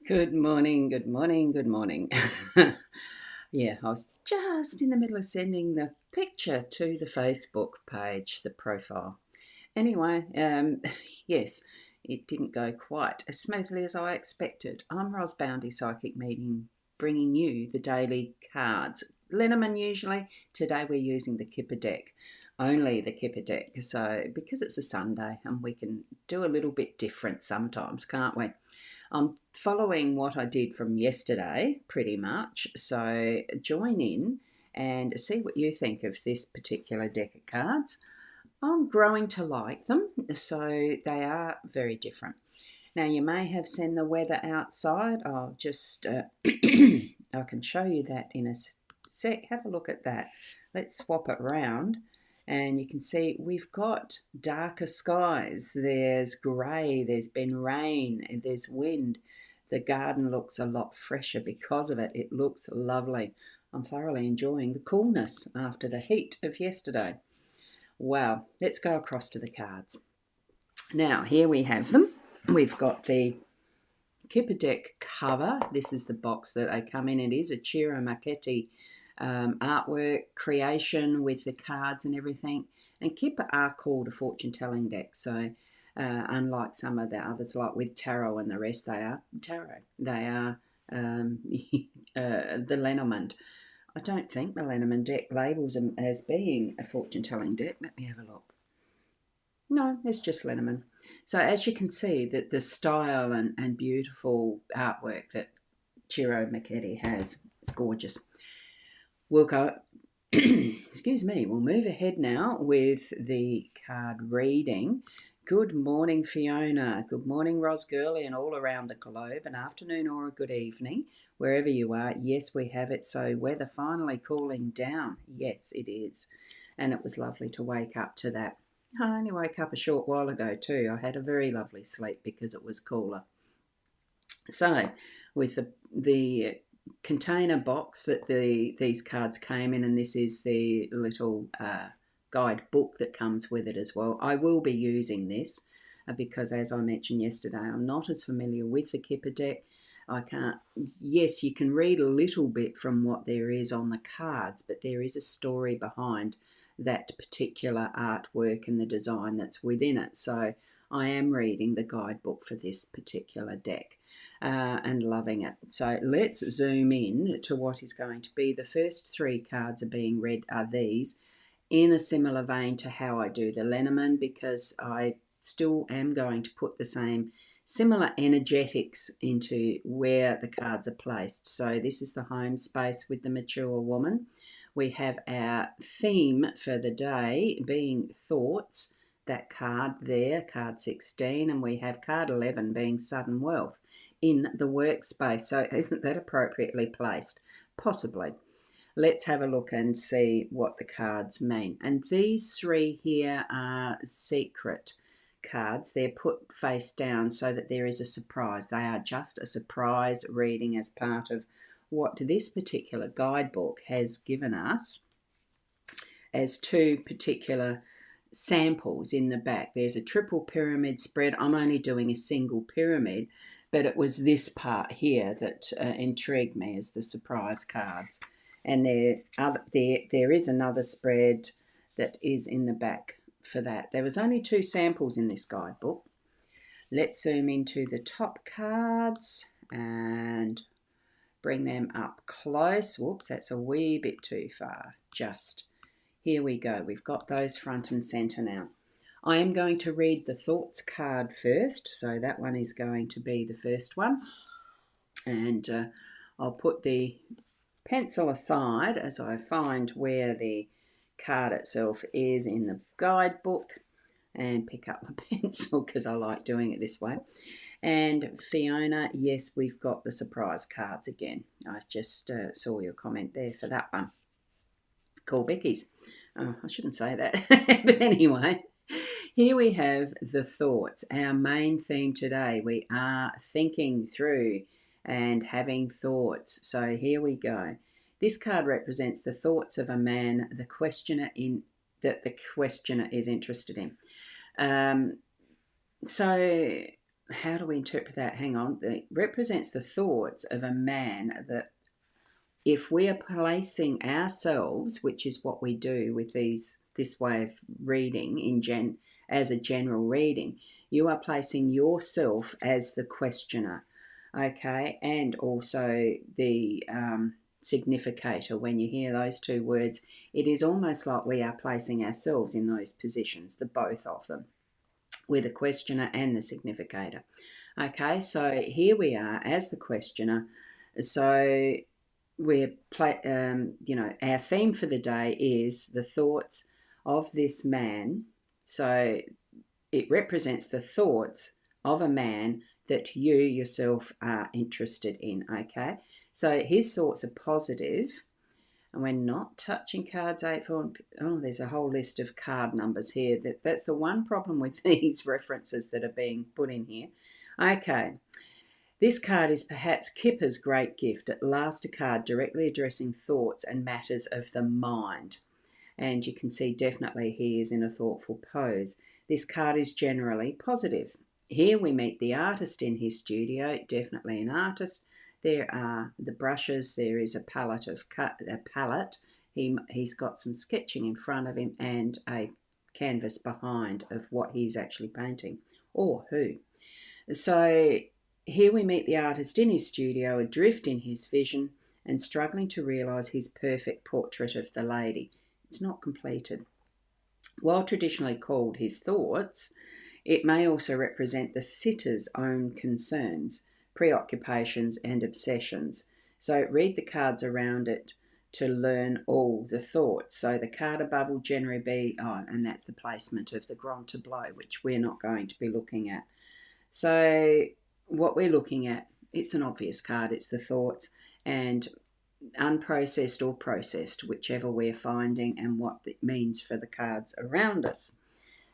Good morning, good morning, good morning. Yeah, I was just in the middle of sending the picture to the Facebook page, the profile. Anyway, yes, it didn't go quite as smoothly as I expected. I'm Boundy Psychic Meeting, bringing you the daily cards. Lenormand usually. Today we're using the Kipper deck, only the Kipper deck. So because it's a Sunday and we can do a little bit different sometimes, can't we? I'm following what I did from yesterday pretty much. So join in and see what you think of this particular deck of cards. I'm growing to like them, so they are very different. Now, you may have seen the weather outside. I'll just, I can show you that in a sec. Have a look at that. Let's swap it around. And you can see we've got darker skies. There's grey, there's been rain, there's wind. The garden looks a lot fresher because of it. It looks lovely. I'm thoroughly enjoying the coolness after the heat of yesterday. Wow, let's go across to the cards. Now, here we have them. We've got the Kipper deck cover. This is the box that they come in. It is a Ciro Marchetti artwork creation with the cards and everything. And Kipper are called a fortune telling deck. So, unlike some of the others, like with tarot and the rest, they are tarot. They are the Lenormand. I don't think the Lenormand deck labels them as being a fortune telling deck. Let me have a look. No, it's just Lenormand. So as you can see, that the style and beautiful artwork that Ciro Marchetti has, it's gorgeous. We'll go, excuse me, we'll move ahead now with the card reading. Good morning, Fiona. Good morning, Ros Gurley, and all around the globe. An afternoon or a good evening, wherever you are. Yes, we have it. So weather finally cooling down. Yes, it is. And it was lovely to wake up to that. I only woke up a short while ago too. I had a very lovely sleep because it was cooler. So, with the container box that these cards came in, and this is the little guide book that comes with it as well. I will be using this because, as I mentioned yesterday, I'm not as familiar with the Kipper deck. I can't. Yes, you can read a little bit from what there is on the cards, but there is a story behind that particular artwork and the design that's within it. So I am reading the guidebook for this particular deck and loving it. So let's zoom in to what is going to be the first three cards are being read are these in a similar vein to how I do the Lenormand, because I still am going to put the same similar energetics into where the cards are placed. So this is the home space with the mature woman. We have our theme for the day being thoughts, that card there, card 16, and we have card 11 being sudden wealth in the workspace. So isn't that appropriately placed? Possibly. Let's have a look and see what the cards mean. And these three here are secret cards. They're put face down so that there is a surprise. They are just a surprise reading as part of what this particular guidebook has given us as two particular samples in the back. There's a triple pyramid spread. I'm only doing a single pyramid, but it was this part here that intrigued me as the surprise cards. And there is another spread that is in the back for that. There was only two samples in this guidebook. Let's zoom into the top cards and bring them up close. Whoops, that's a wee bit too far. Just here we go. We've got those front and center now. I am going to read the thoughts card first. So that one is going to be the first one. And I'll put the pencil aside as I find where the card itself is in the guidebook and pick up the pencil because I like doing it this way. And Fiona, yes, we've got the surprise cards again. I just saw your comment there for that one. Cool Becky's. Oh, I shouldn't say that. But anyway, here we have the thoughts. Our main theme today, we are thinking through and having thoughts. So here we go. This card represents the thoughts of a man, the questioner is interested in. So how do we interpret that? Hang on. It represents the thoughts of a man that if we are placing ourselves, which is what we do with this way of reading as a general reading, you are placing yourself as the questioner, okay, and also the significator. When you hear those two words, it is almost like we are placing ourselves in those positions, the both of them. We're the questioner and the significator. Okay, so here we are as the questioner. So our theme for the day is the thoughts of this man. So it represents the thoughts of a man that you yourself are interested in. Okay, so his thoughts are positive, and we're not touching cards 8 4. Oh, there's a whole list of card numbers here. That's the one problem with these references that are being put in here. Okay, this card is perhaps Kipper's great gift. At last, a card directly addressing thoughts and matters of the mind. And you can see definitely he is in a thoughtful pose. This card is generally positive. Here we meet the artist in his studio, definitely an artist. There are the brushes, there is a palette. He's got some sketching in front of him and a canvas behind of what he's actually painting, or who. So here we meet the artist in his studio, adrift in his vision and struggling to realise his perfect portrait of the lady. It's not completed. While traditionally called his thoughts, it may also represent the sitter's own concerns, preoccupations and obsessions. So read the cards around it to learn all the thoughts. So the card above will generally be, and that's the placement of the grand tableau, which we're not going to be looking at. So what we're looking at, it's an obvious card, it's the thoughts, and unprocessed or processed, whichever we're finding and what it means for the cards around us.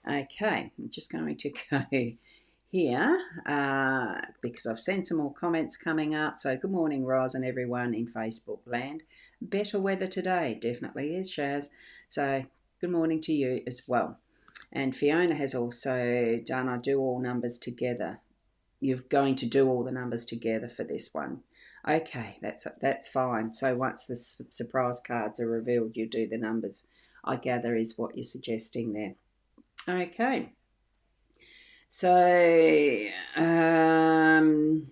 Okay, I'm just going to go here because I've seen some more comments coming up. So good morning, Roz, and everyone in Facebook land. Better weather today, definitely is, Shaz. So good morning to you as well. And Fiona has also done, I do all numbers together. You're going to do all the numbers together for this one. Okay, that's fine. So once the surprise cards are revealed, you do the numbers, I gather, is what you're suggesting there. Okay. So I'm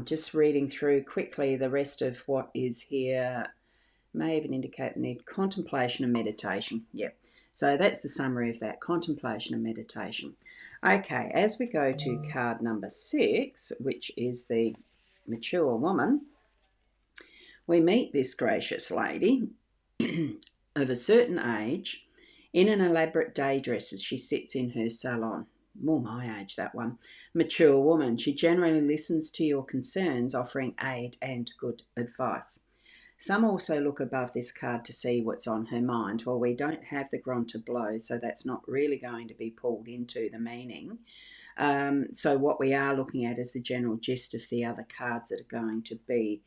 just reading through quickly the rest of what is here. May even indicate the need contemplation and meditation. Yep. So that's the summary of that, contemplation and meditation. Okay, as we go to card number 6, which is the mature woman, we meet this gracious lady of a certain age in an elaborate day dress as she sits in her salon. More my age, that one. Mature woman. She generally listens to your concerns, offering aid and good advice. Some also look above this card to see what's on her mind. Well, we don't have the grand tableau, so that's not really going to be pulled into the meaning. So what we are looking at is the general gist of the other cards that are going to be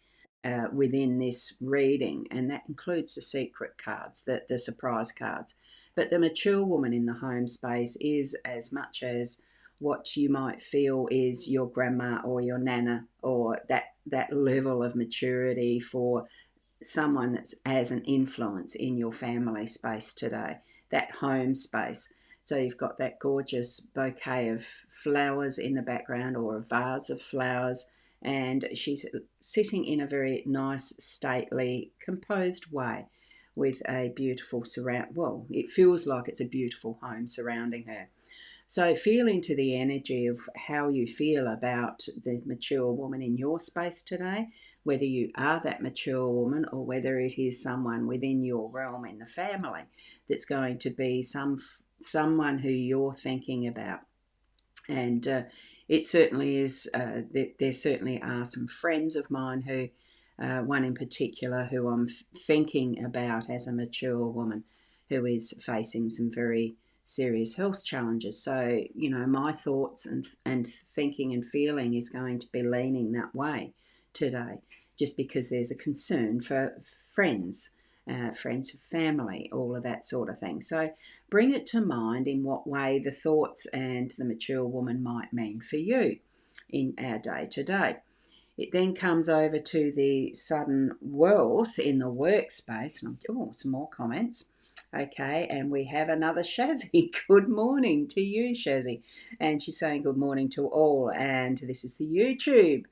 within this reading, and that includes the secret cards, the surprise cards. But the mature woman in the home space is as much as what you might feel is your grandma or your nana, or that level of maturity for someone that's as an influence in your family space today, that home space. So you've got that gorgeous bouquet of flowers in the background, or a vase of flowers, and she's sitting in a very nice, stately, composed way with a beautiful it feels like it's a beautiful home surrounding her. So feel into the energy of how you feel about the mature woman in your space today, whether you are that mature woman or whether it is someone within your realm in the family that's going to be someone who you're thinking about. And it certainly is, there certainly are some friends of mine who, one in particular who I'm thinking about as a mature woman who is facing some very serious health challenges. So, my thoughts and thinking and feeling is going to be leaning that way today, just because there's a concern for friends friends and family, all of that sort of thing. So bring it to mind in what way the thoughts and the mature woman might mean for you in our day to day. It then comes over to the sudden wealth in the workspace. And some more comments. Okay, and we have another Shazzy. Good morning to you, Shazzy. And she's saying good morning to all. And this is the YouTube.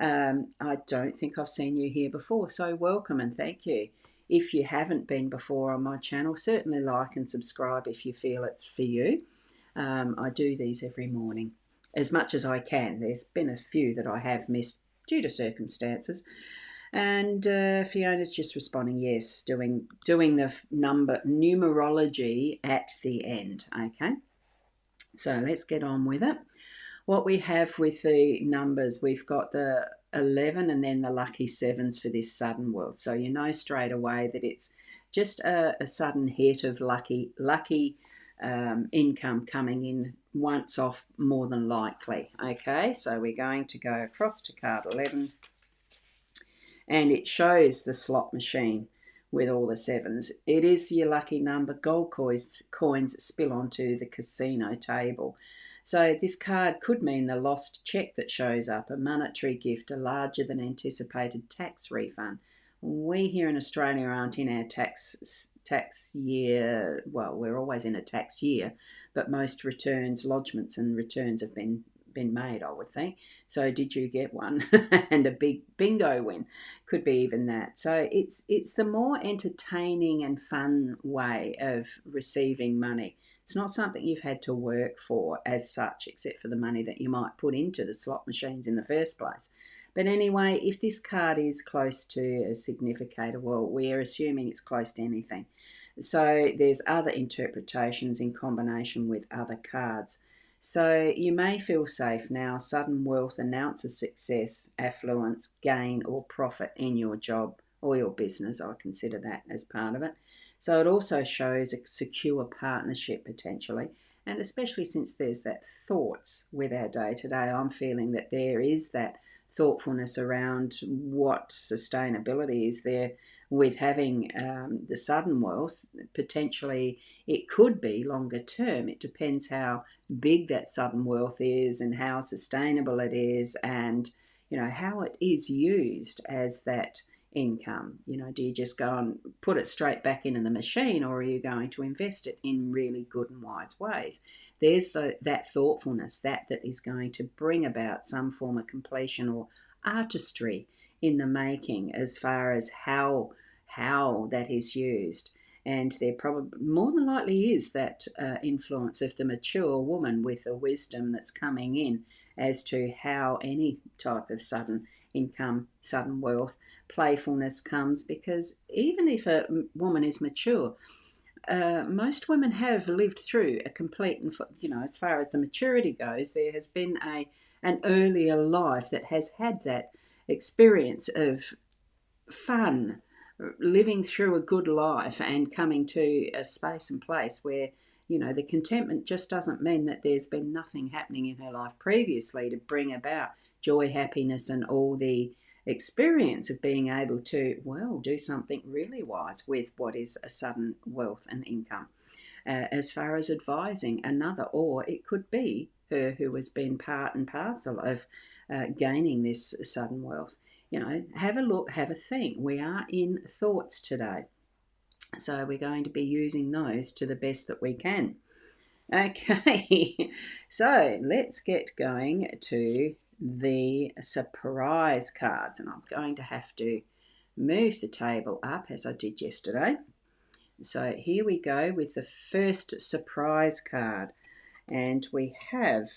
I don't think I've seen you here before, so welcome and thank you. If you haven't been before on my channel, certainly like and subscribe if you feel it's for you. I do these every morning as much as I can. There's been a few that I have missed due to circumstances. And Fiona's just responding yes, doing the numerology at the end. Okay, so let's get on with it. What we have with the numbers, we've got the 11 and then the lucky sevens for this sudden wealth. So you know straight away that it's just a sudden hit of lucky income coming in once off, more than likely. Okay, so we're going to go across to card 11, and it shows the slot machine with all the sevens. It is your lucky number. Gold coins spill onto the casino table. So this card could mean the lost cheque that shows up, a monetary gift, a larger than anticipated tax refund. We here in Australia aren't in our tax year. Well, we're always in a tax year, but most returns, lodgements and returns have been made, I would think. So did you get one? And a big bingo win. Could be even that. So it's the more entertaining and fun way of receiving money. It's not something you've had to work for as such, except for the money that you might put into the slot machines in the first place. But anyway, if this card is close to a significator, well, we're assuming it's close to anything. So there's other interpretations in combination with other cards. So you may feel safe now. Sudden wealth announces success, affluence, gain or profit in your job or your business. I consider that as part of it. So it also shows a secure partnership potentially, and especially since there's that thoughts with our day-to-day, I'm feeling that there is that thoughtfulness around what sustainability is there with having the sudden wealth. Potentially it could be longer term. It depends how big that sudden wealth is and how sustainable it is, and how it is used as that income. Do you just go and put it straight back into the machine, or are you going to invest it in really good and wise ways? There's that thoughtfulness that is going to bring about some form of completion or artistry in the making as far as how that is used. And there probably more than likely is that influence of the mature woman with the wisdom that's coming in as to how any type of sudden income, sudden wealth, playfulness comes, because even if a woman is mature, most women have lived through a complete, and as far as the maturity goes, there has been an earlier life that has had that experience of fun, living through a good life and coming to a space and place where the contentment just doesn't mean that there's been nothing happening in her life previously to bring about joy, happiness and all the experience of being able to, do something really wise with what is a sudden wealth and income. As far as advising another, or it could be her who has been part and parcel of gaining this sudden wealth. Have a look, have a think. We are in thoughts today, so we're going to be using those to the best that we can. Okay, so let's get going to the surprise cards, and I'm going to have to move the table up as I did yesterday. So here we go with the first surprise card, and we have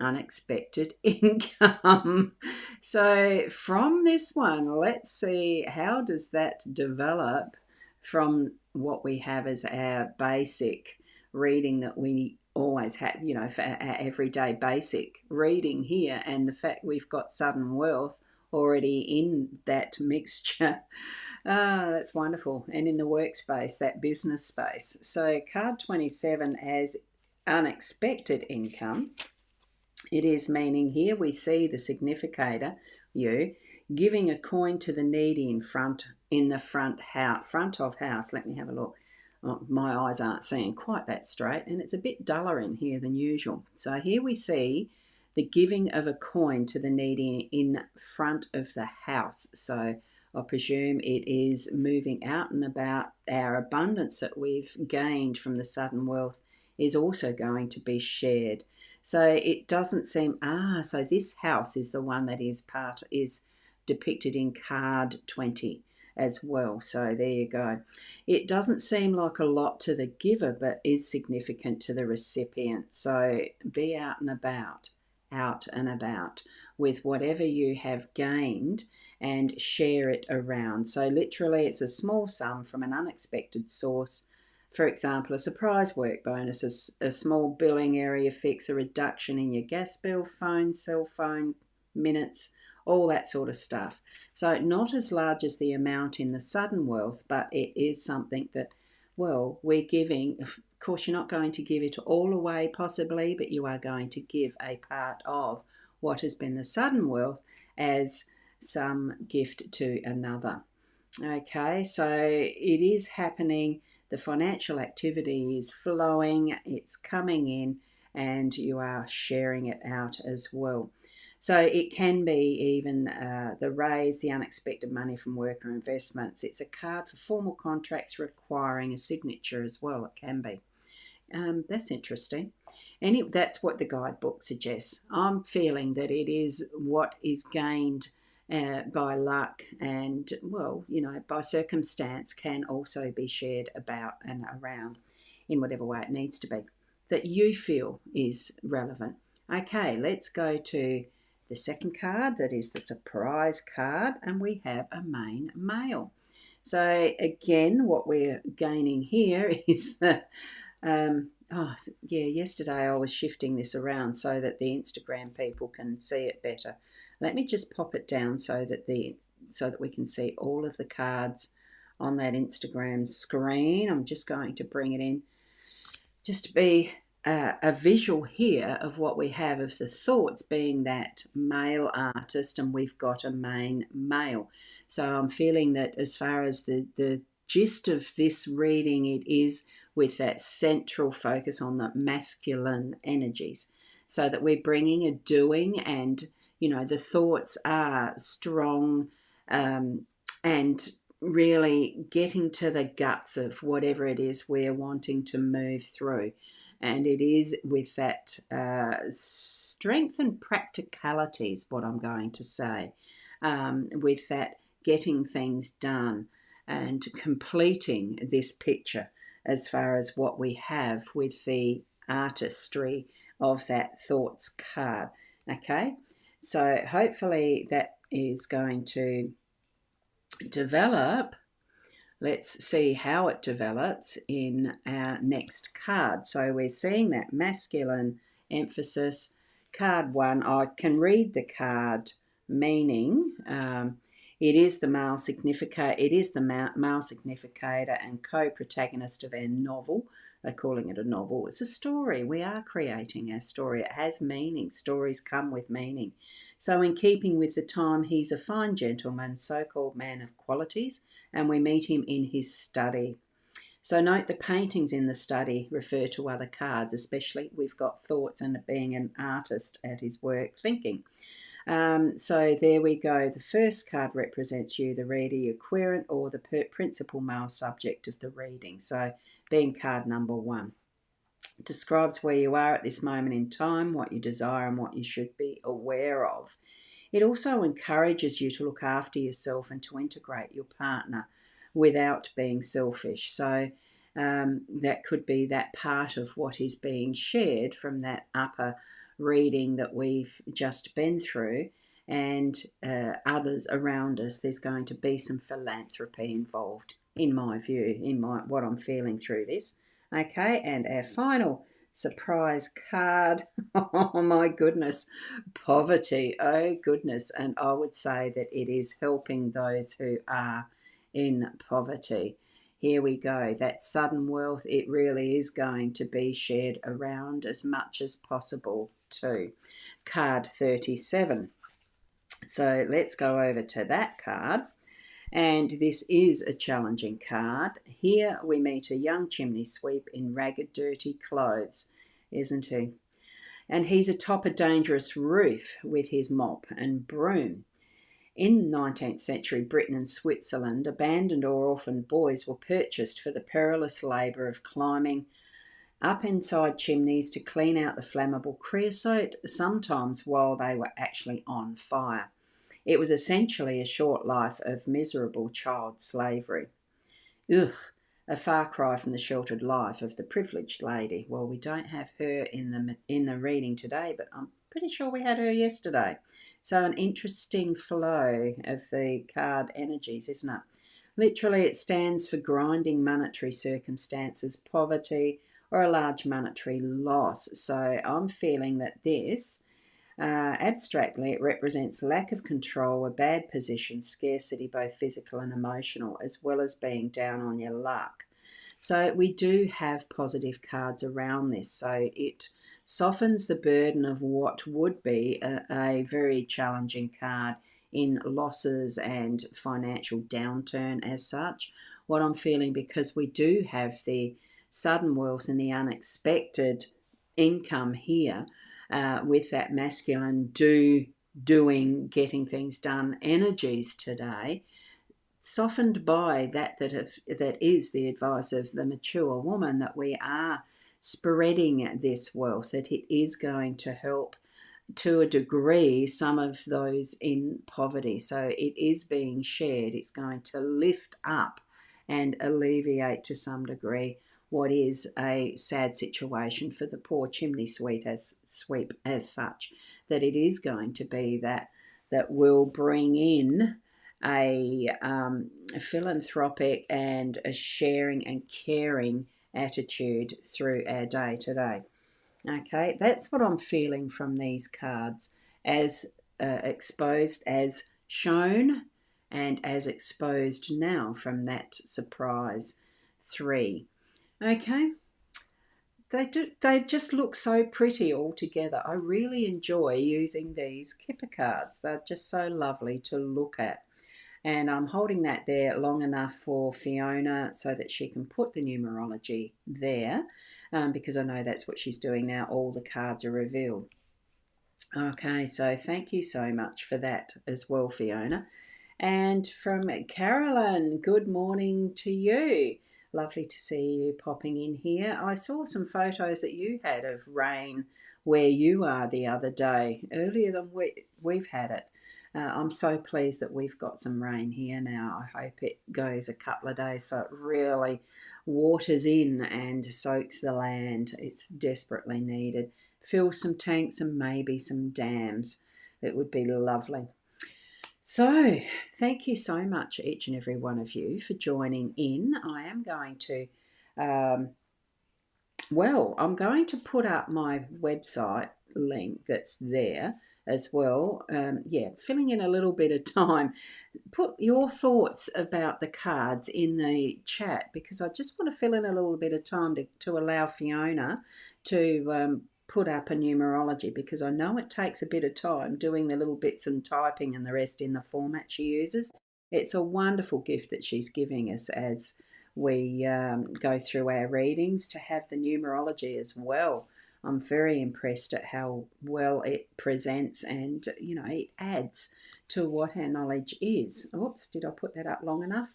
unexpected income. So from this one, let's see how does that develop from what we have as our basic reading that we always have, for our everyday basic reading here, and the fact we've got sudden wealth already in that mixture. That's wonderful. And in the workspace, that business space. So card 27 as unexpected income. It is meaning here we see the significator, giving a coin to the needy in the front of house. Let me have a look. Oh, my eyes aren't seeing quite that straight, and it's a bit duller in here than usual. So here we see the giving of a coin to the needy in front of the house. So I presume it is moving out and about. Our abundance that we've gained from the sudden wealth is also going to be shared. So it doesn't seem, so this house is the one that is depicted in card 20 as well. So there you go. It doesn't seem like a lot to the giver, but is significant to the recipient. So be out and about with whatever you have gained and share it around. So literally it's a small sum from an unexpected source. For example, a surprise work bonus, a small billing area fix, a reduction in your gas bill, phone, cell phone, minutes, all that sort of stuff. So not as large as the amount in the sudden wealth, but it is something that, well, we're giving. Of course, you're not going to give it all away possibly, but you are going to give a part of what has been the sudden wealth as some gift to another. Okay, so it is happening. The financial activity is flowing, it's coming in, and you are sharing it out as well. So it can be even the raise, the unexpected money from work or investments. It's a card for formal contracts requiring a signature as well. It can be. That's interesting. And that's what the guidebook suggests. I'm feeling that it is what is gained by luck and, well, by circumstance can also be shared about and around in whatever way it needs to be that you feel is relevant. Okay, let's go to the second card, that is the surprise card, and we have a main male. So again, what we're gaining here is that yesterday I was shifting this around so that the Instagram people can see it better. Let me just pop it down so that we can see all of the cards on that Instagram screen. I'm just going to bring it in just to be a visual here of what we have of the thoughts being that male artist, and we've got a main male. So I'm feeling that as far as the gist of this reading, it is with that central focus on the masculine energies, so that we're bringing a doing, and the thoughts are strong, and really getting to the guts of whatever it is we're wanting to move through. And it is with that strength and practicality is what I'm going to say, with that getting things done and completing this picture as far as what we have with the artistry of that thoughts card. Okay, so hopefully that is going to develop. Let's see how it develops in our next card. So we're seeing that masculine emphasis. Card 1, I can read the card meaning. It is the male significator. It is the male significator and co-protagonist of our novel. They're calling it a novel. It's a story. We are creating our story. It has meaning. Stories come with meaning. So in keeping with the time, he's a fine gentleman, so-called man of qualities, and we meet him in his study. So note the paintings in the study refer to other cards, especially we've got thoughts and being an artist at his work thinking. So there we go. The first card represents you, the reader, your querent, or the principal male subject of the reading. So being card number 1. It describes where you are at this moment in time, what you desire and what you should be aware of. It also encourages you to look after yourself and to integrate your partner without being selfish. So that could be that part of what is being shared from that upper reading that we've just been through, and others around us. There's going to be some philanthropy involved, in my view, in what I'm feeling through this. Okay, and our final surprise card. Oh my goodness, poverty. Oh goodness. And I would say that it is helping those who are in poverty. Here we go. That sudden wealth, it really is going to be shared around as much as possible too. Card 37. So let's go over to that card. And this is a challenging card. Here we meet a young chimney sweep in ragged, dirty clothes, isn't he? And he's atop a dangerous roof with his mop and broom. In 19th century Britain and Switzerland, abandoned or orphaned boys were purchased for the perilous labour of climbing up inside chimneys to clean out the flammable creosote, sometimes while they were actually on fire. It was essentially a short life of miserable child slavery. Ugh, a far cry from the sheltered life of the privileged lady. Well, we don't have her in the reading today, but I'm pretty sure we had her yesterday. So an interesting flow of the card energies, isn't it? Literally, it stands for grinding monetary circumstances, poverty, or a large monetary loss. So I'm feeling that this, abstractly, it represents lack of control, a bad position, scarcity, both physical and emotional, as well as being down on your luck. So we do have positive cards around this. So it softens the burden of what would be a very challenging card in losses and financial downturn as such. What I'm feeling, because we do have the sudden wealth and the unexpected income here, with that masculine doing, getting things done energies today, softened by that is the advice of the mature woman, that we are spreading this wealth, that it is going to help to a degree some of those in poverty. So it is being shared. It's going to lift up and alleviate to some degree what is a sad situation for the poor chimney sweep as such. That it is going to be that will bring in a philanthropic and a sharing and caring attitude through our day to day. Okay, that's what I'm feeling from these cards, as exposed, as shown, and as exposed now from that surprise 3. Okay, they just look so pretty all together. I really enjoy using these Kipper cards. They're just so lovely to look at. And I'm holding that there long enough for Fiona so that she can put the numerology there, because I know that's what she's doing now. All the cards are revealed. Okay, so thank you so much for that as well, Fiona. And from Carolyn, good morning to you. Lovely to see you popping in here. I saw some photos that you had of rain where you are the other day, earlier than we've had it. I'm so pleased that we've got some rain here now. I hope it goes a couple of days so it really waters in and soaks the land. It's desperately needed. Fill some tanks and maybe some dams. It would be lovely. So, thank you so much, each and every one of you, for joining in. I am going to, I'm going to put up my website link that's there as well. Filling in a little bit of time. Put your thoughts about the cards in the chat, because I just want to fill in a little bit of time to allow Fiona to put up a numerology, because I know it takes a bit of time doing the little bits and typing and the rest in the format she uses. It's a wonderful gift that she's giving us as we go through our readings, to have the numerology as well. I'm very impressed at how well it presents, and it adds to what our knowledge is. Oops, did I put that up long enough?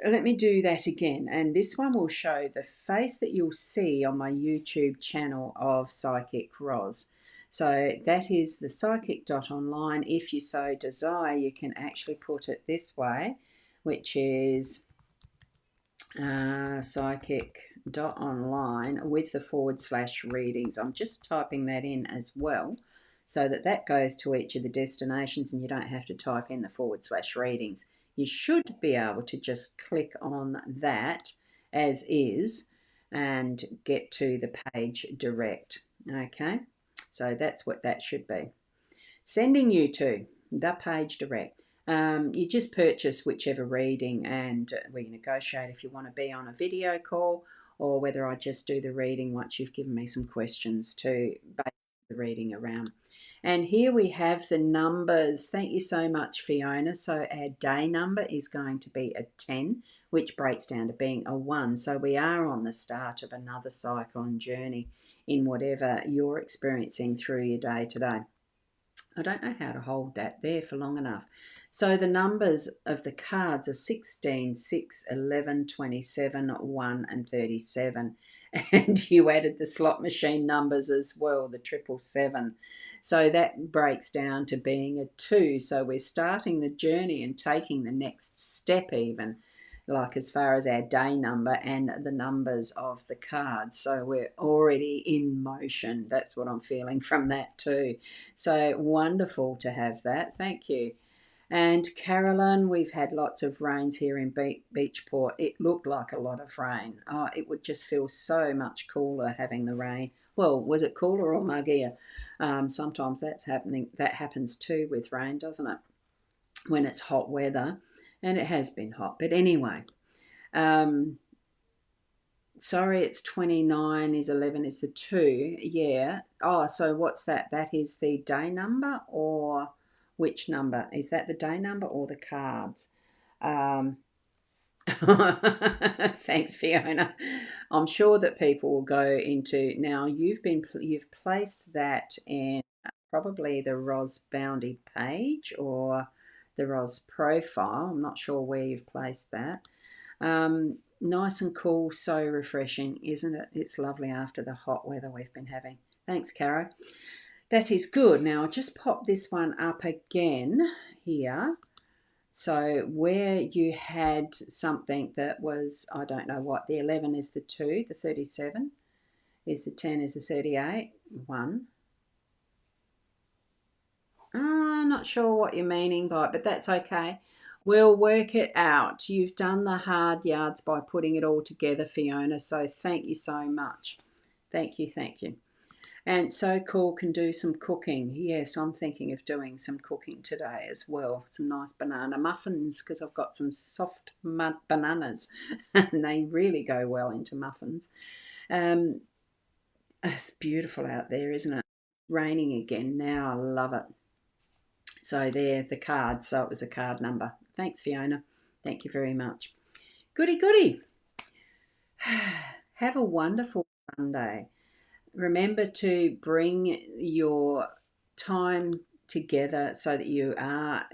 Let me do that again, and this one will show the face that you'll see on my YouTube channel of Psychic Roz. So that is the psychic.online. If you so desire, you can actually put it this way, which is psychic.online with the / readings. I'm just typing that in as well, so that goes to each of the destinations and you don't have to type in the / readings. You should be able to just click on that as is and get to the page direct. Okay, so that's what that should be. Sending you to the page direct. You just purchase whichever reading, and we negotiate if you want to be on a video call or whether I just do the reading once you've given me some questions to base the reading around. And here we have the numbers. Thank you so much, Fiona. So our day number is going to be a 10, which breaks down to being a 1. So we are on the start of another cycle and journey in whatever you're experiencing through your day today. I don't know how to hold that there for long enough. So the numbers of the cards are 16, 6, 11, 27, 1 and 37. And you added the slot machine numbers as well, the 777. So that breaks down to being a 2. So we're starting the journey and taking the next step even, like as far as our day number and the numbers of the cards. So we're already in motion. That's what I'm feeling from that too. So wonderful to have that. Thank you. And Carolyn, we've had lots of rains here in Beachport. It looked like a lot of rain. Oh, it would just feel so much cooler having the rain. Well, was it cooler or muggier? Sometimes that's happening. That happens too with rain, doesn't it? When it's hot weather, and it has been hot. But anyway, sorry, it's 29 is 11 is the 2. Yeah. Oh, so what's that? That is the day number, or which number? Is that the day number or the cards? Um, Thanks, Fiona. I'm sure that people will go into now. You've placed that in probably the rosboundy page or the ros profile. I'm not sure where you've placed that. Nice and cool, so refreshing, isn't it? It's lovely after the hot weather we've been having. Thanks, Caro. That is good. Now I'll just pop this one up again here. So where you had something that was, I don't know what, the 11 is the 2, the 37 is the 10 is the 38, 1. I'm not sure what you're meaning by it, but that's okay. We'll work it out. You've done the hard yards by putting it all together, Fiona, so thank you so much. Thank you, thank you. And so cool can do some cooking. Yes, I'm thinking of doing some cooking today as well. Some nice banana muffins because I've got some soft mud bananas and they really go well into muffins. It's beautiful out there, isn't it? Raining again now. I love it. So there, the card. So it was a card number. Thanks, Fiona. Thank you very much. Goody, goody. Have a wonderful Sunday. Remember to bring your time together so that you are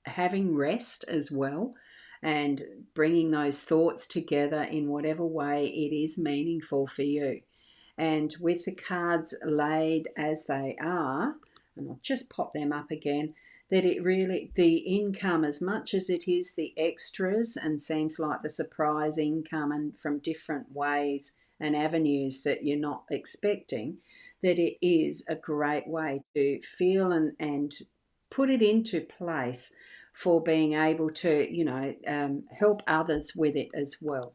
having rest as well and bringing those thoughts together in whatever way it is meaningful for you. And with the cards laid as they are, and I'll just pop them up again, that it really, the income, as much as it is the extras and seems like the surprise income and from different ways and avenues that you're not expecting, that it is a great way to feel and put it into place for being able to, help others with it as well.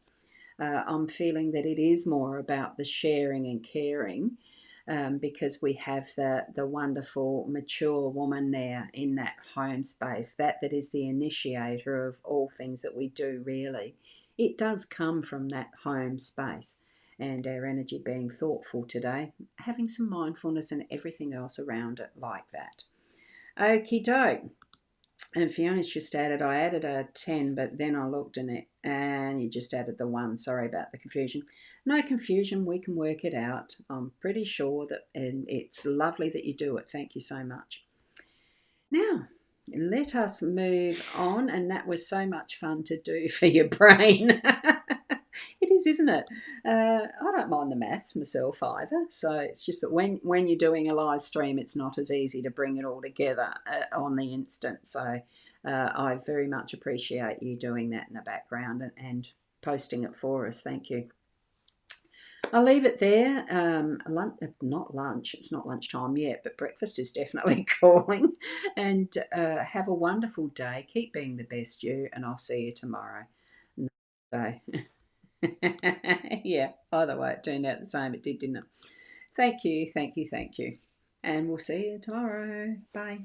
I'm feeling that it is more about the sharing and caring, because we have the wonderful mature woman there in that home space, that is the initiator of all things that we do really. It does come from that home space, and our energy being thoughtful today, having some mindfulness and everything else around it like that. Okie doke. And Fiona's just added, I added a 10, but then I looked in it and you just added the 1. Sorry about the confusion. No confusion, we can work it out. I'm pretty sure that, and it's lovely that you do it. Thank you so much. Now, let us move on, and that was so much fun to do for your brain. It is, isn't it? I don't mind the maths myself either. So it's just that when you're doing a live stream, it's not as easy to bring it all together on the instant. So I very much appreciate you doing that in the background and posting it for us. Thank you. I'll leave it there. Not lunch. It's not lunchtime yet, but breakfast is definitely calling. And have a wonderful day. Keep being the best you, and I'll see you tomorrow. So. Yeah, either way, it turned out the same. It did, didn't it? Thank you, thank you, thank you. And we'll see you tomorrow. Bye.